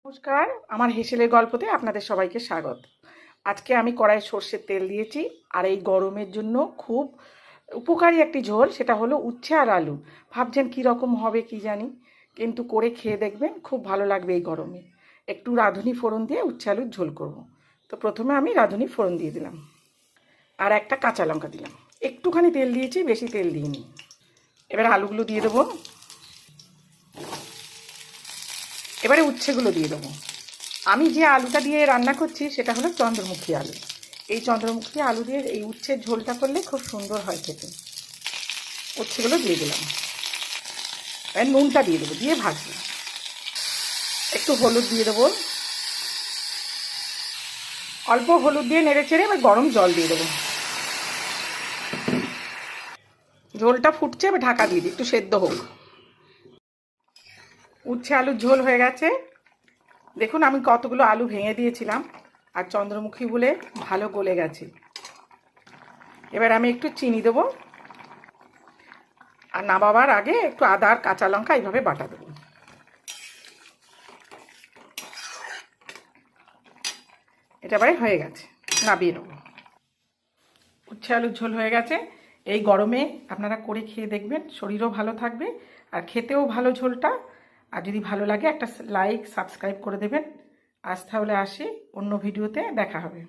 নমস্কার, আমার হেসেলের গল্পতে আপনাদের সবাইকে স্বাগত। আজকে আমি কড়াইয়ে সর্ষের তেল দিয়েছি, আর এই গরমের জন্য খুব উপকারী একটি ঝোল, সেটা হলো উচ্ছে আর আলু। ভাবছেন কী রকম হবে কি জানি, কিন্তু করে খেয়ে দেখবেন, খুব ভালো লাগবে এই গরমে। একটু রাঁধুনি ফোড়ন দিয়ে উচ্ছে আলুর ঝোল করব। তো প্রথমে আমি রাঁধুনি ফোড়ন দিয়ে দিলাম, আর একটা কাঁচা লঙ্কা দিলাম। একটুখানি তেল দিয়েছি, বেশি তেল দিইনি। এবার আলুগুলো দিয়ে দেবো, এবারে উচ্ছেগুলো দিয়ে দেবো। আমি যে আলুটা দিয়ে রান্না করছি সেটা হলো চন্দ্রমুখী আলু। এই চন্দ্রমুখী আলু দিয়ে এই উচ্ছের ঝোলটা করলে খুব সুন্দর হয় খেতে। উচ্ছেগুলো দিয়ে দিলাম, এবার নুনটা দিয়ে দেবো, দিয়ে ভাজবো। একটু হলুদ দিয়ে দেবো, অল্প হলুদ দিয়ে নেড়ে চেড়ে এবার গরম জল দিয়ে দেবো। ঝোলটা ফুটছে, এবার ঢাকা দিয়ে দিই, একটু সেদ্ধ হোক। উচ্ছে আলুর ঝোল হয়ে গেছে। দেখুন আমি কতগুলো আলু ভেঙে দিয়েছিলাম, আর চন্দ্রমুখী বলে ভালো গলে গেছে। এবার আমি একটু চিনি দেবো, আর নামাবার আগে একটু আদা আর কাঁচা লঙ্কা এইভাবে বাটা দেবো। এটা এবারে হয়ে গেছে, নামিয়ে নেবো। উচ্ছে আলুর ঝোল হয়ে গেছে। এই গরমে আপনারা করে খেয়ে দেখবেন, শরীরও ভালো থাকবে আর খেতেও ভালো ঝোলটা। আর যদি ভালো লাগে একটা লাইক সাবস্ক্রাইব করে দেবেন। আজ তাহলে আসি, অন্য ভিডিওতে দেখা হবে।